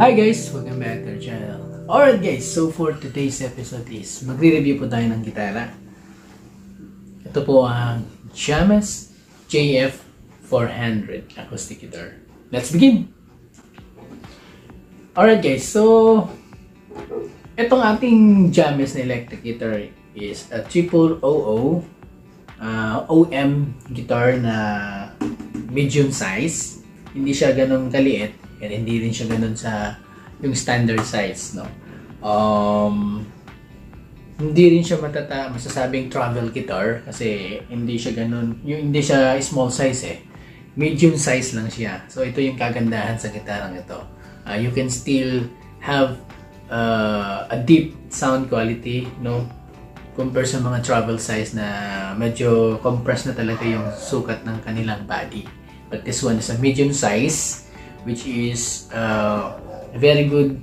Hi guys! Welcome back to our channel. Alright guys, so for today's episode is magre-review po tayo ng gitara. Ito po ang James JF400 acoustic guitar. Let's begin! Alright guys, so itong ating James na electric guitar is a 0000 OM guitar na medium size. Hindi siya ganun kaliit. And hindi rin siya ganun sa yung standard size, no? Hindi rin siya masasabing travel guitar kasi hindi siya ganun, yung hindi siya small size eh. Medium size lang siya. So ito yung kagandahan sa gitarang ito. You can still have a deep sound quality, no? Compare sa mga travel size na medyo compressed na talaga yung sukat ng kanilang body. But this one is a medium size, which is very good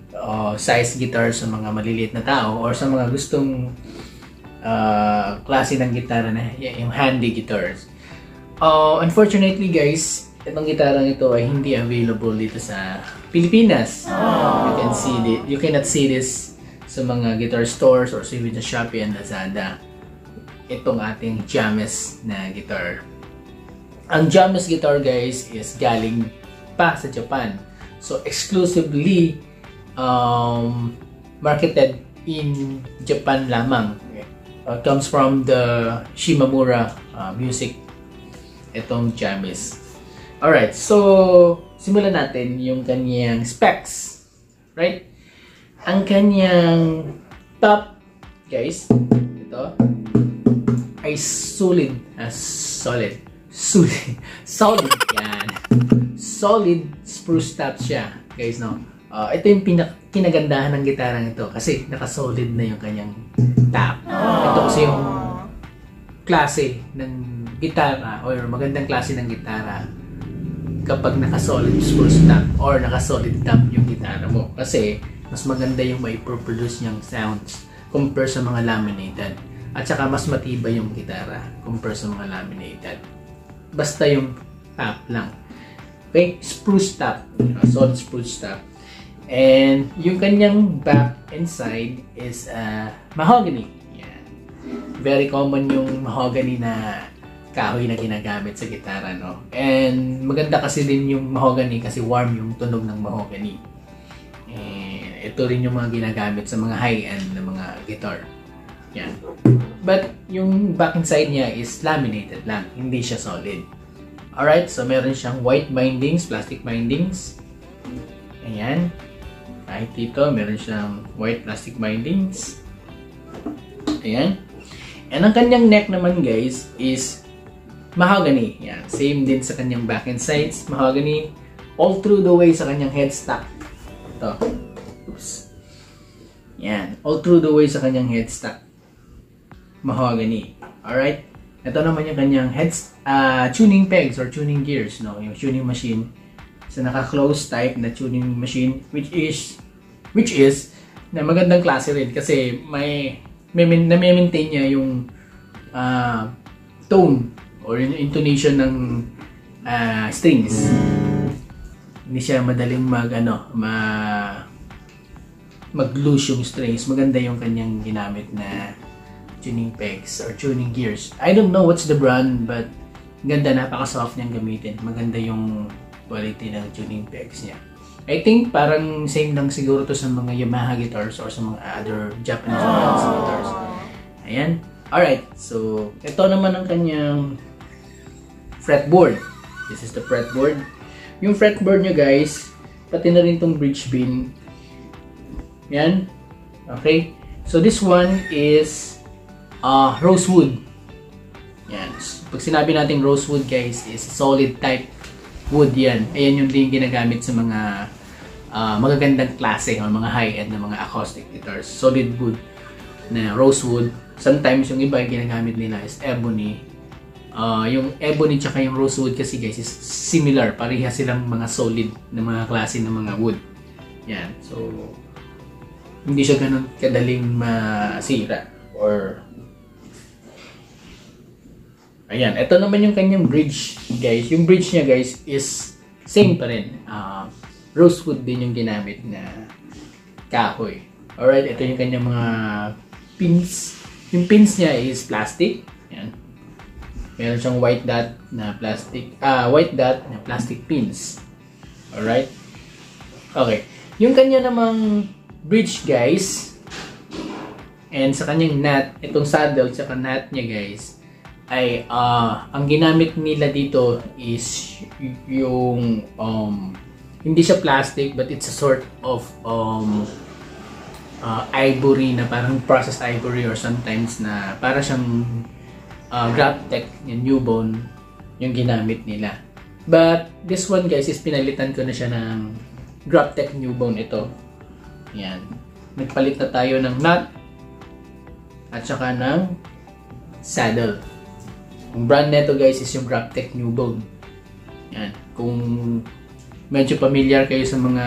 size guitar sa mga maliliit na tao or sa mga gustong klase ng gitara na yung handy guitars. Unfortunately guys, itong gitarang ito ay hindi available dito sa Pilipinas. You cannot see this sa mga guitar stores or sa Shopee and Lazada. Itong ating James na guitar. Ang James guitar guys is galing pa sa Japan. So exclusively marketed in Japan lamang. Comes from the Shimamura music itong James. Alright, so simulan natin yung kanyang specs. Right? Ang kanyang top guys, ito ay solid yan. Solid spruce top siya, guys, no? Ito yung kinagandahan ng gitarang ito kasi naka-solid na yung kanyang top. Ito kasi yung klase ng gitara or magandang klase ng gitara kapag naka-solid spruce top or naka-solid top yung gitara mo kasi mas maganda yung may produce niyang sounds compare sa mga laminated at saka mas matibay yung gitara compare sa mga laminated. Basta yung top lang. Okay, spruce top, solid spruce top. And yung kanyang back and side is mahogany. Yan. Very common yung mahogany na kahoy na ginagamit sa gitara, no? And maganda kasi din yung mahogany kasi warm yung tunog ng mahogany. And ito rin yung mga ginagamit sa mga high-end na mga guitar. Yan. But yung back and side niya is laminated lang, hindi siya solid. Alright, so meron siyang white bindings, plastic bindings. Ayan. Kahit dito, meron siyang white plastic bindings. Ayan. And ang kanyang neck naman guys is mahogany. Ayan. Same din sa kanyang back and sides, mahogany. All through the way sa kanyang headstock. Ito. Oops. Ayan. All through the way sa kanyang headstock. Mahogany. Alright. Ito naman yung kanyang tuning pegs or tuning gears, no? Yung tuning machine. So naka-close type na tuning machine which is na magandang klase rin kasi na-maintain niya yung tone or yung intonation ng strings. Hindi siya madaling mag-loose yung strings. Maganda yung kanyang ginamit na tuning pegs or tuning gears. I don't know what's the brand but ganda, napaka-soft niyang gamitin. Maganda yung quality ng tuning pegs niya. I think parang same lang siguro to sa mga Yamaha guitars or sa mga other Japanese brands guitars. Ayan. Alright, so ito naman ang kanyang fretboard. This is the fretboard. Yung fretboard niya guys, pati na rin tong bridge pin. Yan. Okay. So this one is rosewood. Yan. Pag sinabi natin rosewood guys is solid type wood yan. Ayan yung din ginagamit sa mga magagandang klase o mga high-end na mga acoustic guitars. Solid wood na rosewood. Sometimes yung iba yung ginagamit nila is ebony. Yung ebony tsaka yung rosewood kasi guys is similar. Pareha silang mga solid na mga klase ng mga wood. Yan. So hindi siya ganun kadaling masira or ayan, ito naman yung kanyang bridge guys. Yung bridge niya guys is same pa rin. rosewood din yung ginamit na kahoy. Alright, ito yung kanyang mga pins. Yung pins niya is plastic. Yan. Meron siyang white dot na plastic pins. Alright. Okay. Yung kanya namang bridge, guys, and sa kanyang nut, itong saddle tsaka nut niya, guys, ay ang ginamit nila dito is yung hindi siya plastic, but it's a sort of ivory na parang processed ivory, or sometimes na para siyang GrabTech, yung new bone yung ginamit nila. But this one, guys, is pinalitan ko na siya ng GrabTech new bone ito. Yan. Nagpalit na tayo ng nut at saka ng saddle. Ang brand nito, guys, is yung GrabTech new bone. Yan. Kung medyo familiar kayo sa mga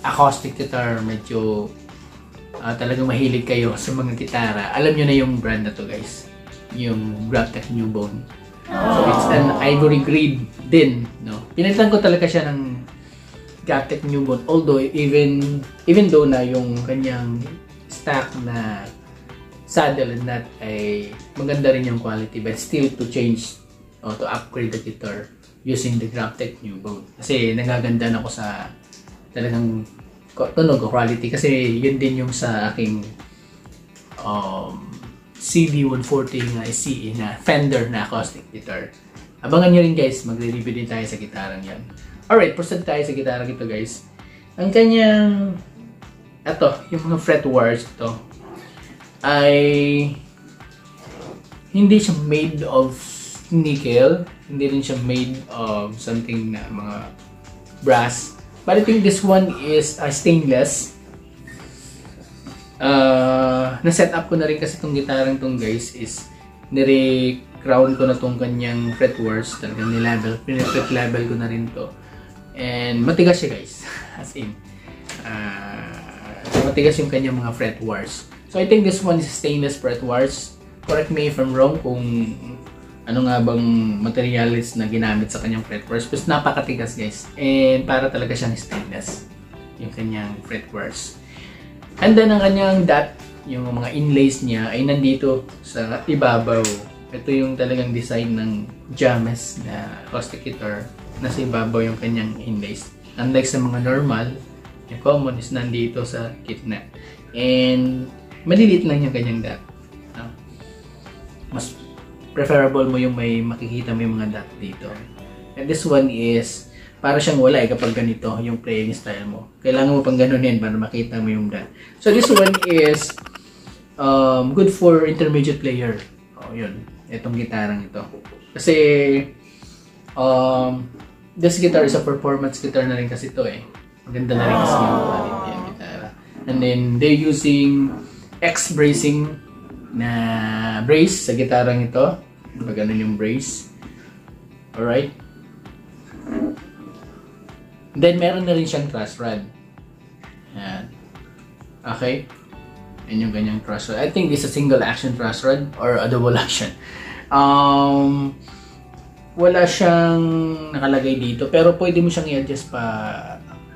acoustic guitar, medyo talagang mahilig kayo sa mga gitara, alam nyo na yung brand na to, guys. Yung GrabTech new bone. So it's an ivory green din, no? Pinalitan ko talaga siya ng GrabTech new bone, although even though na yung kanyang stock na saddle and nut ay maganda rin yung quality, but still to change or to upgrade the guitar using the GrabTech new bone. Kasi nagaganda na ako sa talagang tunog o quality, kasi yun din yung sa aking CD140 nga CE na Fender na acoustic guitar. Abangan nyo rin, guys, magre-review din tayo sa gitarang yan. Alright, proceed tayo sa gitarang ito, guys. Ang kanyang yung mga fretworks ito ay hindi siya made of nickel, hindi rin siya made of something na mga brass. But I think this one is stainless. Na-set up ko na rin kasi itong gitarang itong, guys, is nire-crown ko na itong kanyang fretworks. Talagang fret level ko na rin to. And matigas siya, guys. As in, matigas yung kanyang mga fretworks. So I think this one is stainless fretworks. Correct me if I'm wrong kung ano nga bang materials na ginamit sa kanyang fretworks. Pero napakatigas, guys. And para talaga siyang stainless yung kanyang fretworks. And then ang kanyang dot, yung mga inlays niya ay nandito sa ibabaw. Ito yung talagang design ng James na acoustic guitar. Nasa ibabaw yung kanyang inlays. Unlike sa mga normal, yung common is nandito sa gitna. And maliliit lang yung kanyang dot. Mas preferable mo yung may makikita mo yung mga dot dito. And this one is para siyang wala kapag ganito yung playing style mo. Kailangan mo pang ganunin para makita mo yung dot. So this one is good for intermediate player. Yun. Itong gitarang ito. Kasi this guitar is a performance guitar na rin kasi ito eh. Maganda na rin kasi yung quality yung gitara. And then they're using X bracing na brace sa gitarang ito. Pag ganun yung brace. Alright. Then meron na rin siyang truss rod. Yan. Okay. Yan yung ganyang truss rod. I think this is a single action truss rod or a double action. Wala siyang nakalagay dito, pero pwede mo siyang i-adjust pa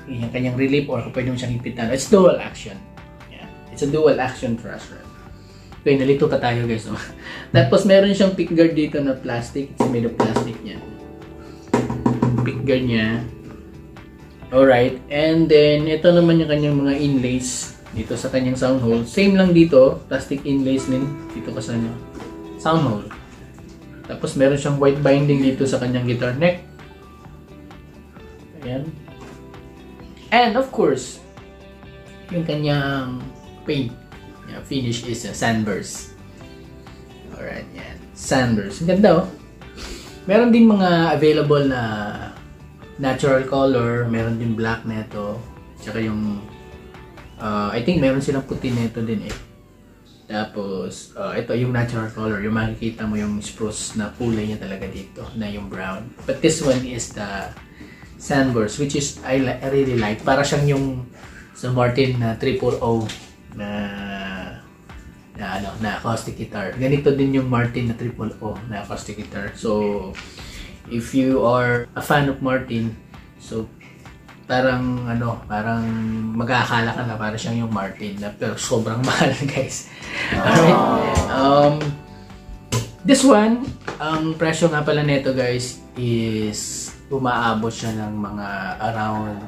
yung kanyang relief, or pwede mo siyang ipitan. It's dual action. Yeah. It's a dual action truss rod. Okay, nalito pa tayo, guys. No? Tapos meron siyang pickguard dito na plastic. It's made of plastic niya. Pickguard niya. Alright. And then ito naman yung kanyang mga inlays dito sa kanyang sound hole. Same lang dito. Plastic inlays din dito sa sound hole. Tapos meron siyang white binding dito sa kanyang guitar neck. Ayan. And of course, yung kanyang paint. Yung finish is sandburst. Alright, yan. Sandburst. Ang ganda, oh. Meron din mga available na natural color. Meron din black neto. Tsaka yung I think meron silang puti neto din eh. Tapos ito yung natural color. Yung makikita mo yung spruce na kulay niya talaga dito na yung brown. But this one is the sandburst, which is I really like. Para siyang yung sa Martin na 000 na acoustic guitar. Ganito din yung Martin na 000 na acoustic guitar. So if you are a fan of Martin, so parang parang mag-aakala ka na para siyang yung Martin na pero sobrang mahal guys. Alright. This one, ang presyo nga pala nito guys is umaabot siya ng mga around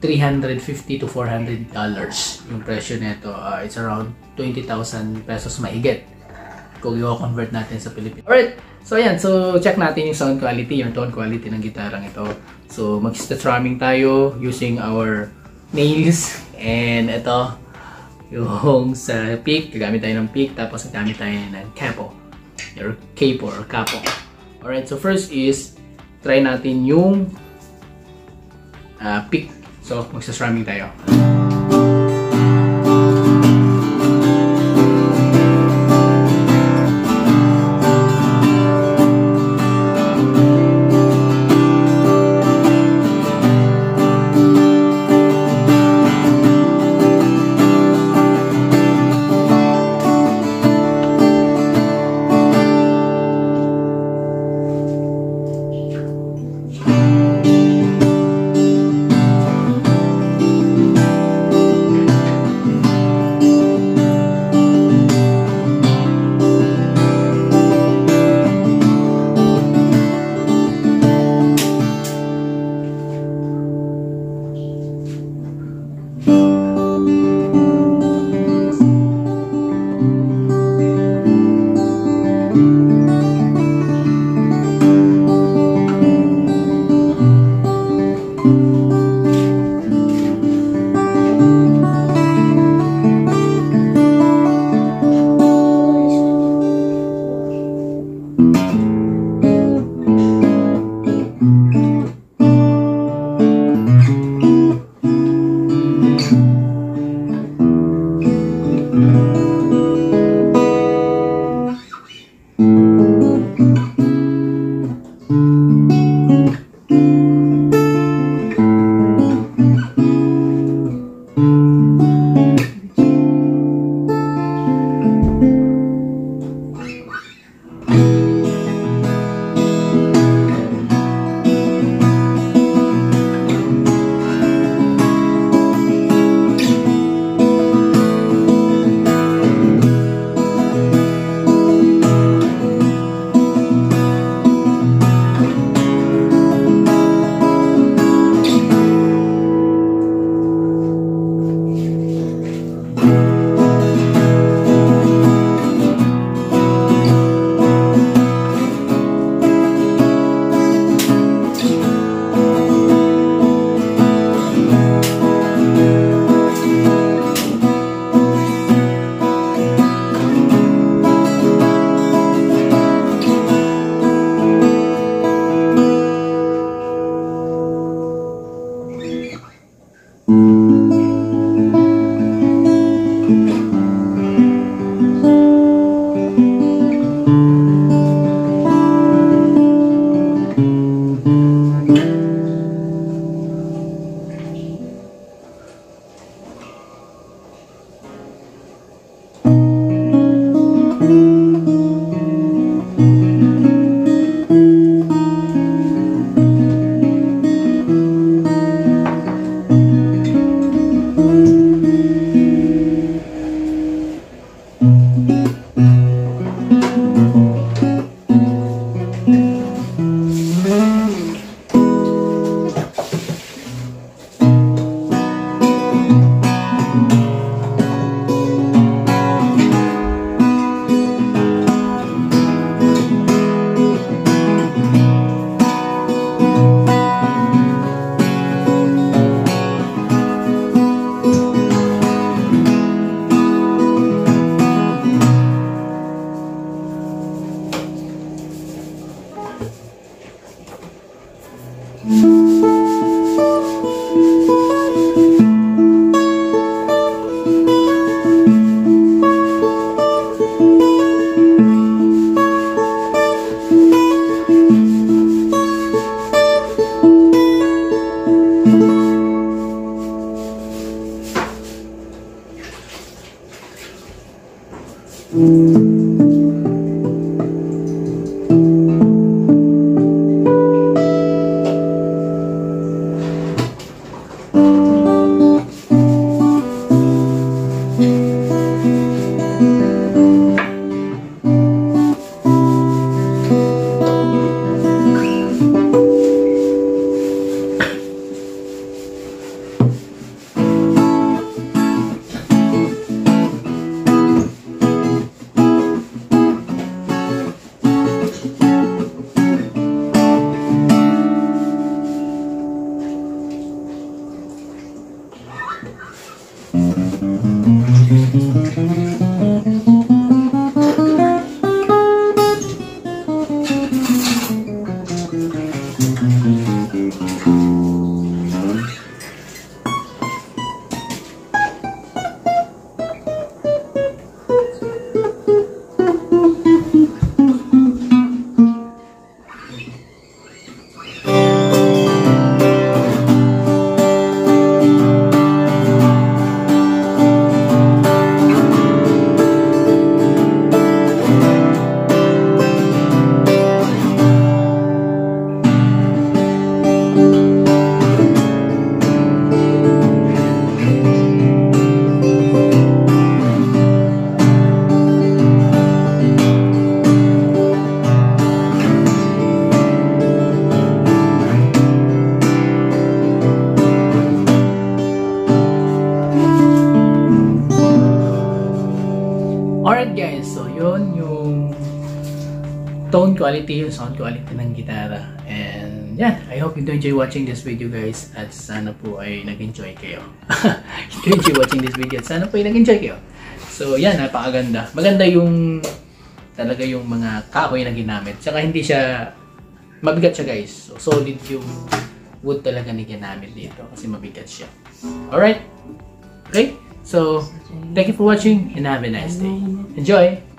$350 to $400 yung presyo nito. It's around 20,000 pesos mahigit kung i-convert natin sa Pilipinas. Alright, so ayan, so check natin yung sound quality, yung tone quality ng gitarang ito. So mag-strumming tayo using our nails, and ito yung sa pick, gagamit tayo ng pick, tapos gagamit tayo ng capo or capo. Alright, so first is try natin yung pick. So mag-strumming tayo. Alright guys, so yun yung tone quality, yung sound quality ng gitara. And yeah, I hope you enjoy watching this video guys. At sana po ay nag-enjoy kayo. You enjoy watching this video at sana po ay nag-enjoy kayo. So yan, napakaganda. Maganda yung talaga yung mga kahoy na ginamit. Tsaka hindi siya mabigat siya guys. So solid yung wood talaga na ginamit dito kasi mabigat siya. Alright? Okay? So, thank you for watching and have a nice day. Enjoy!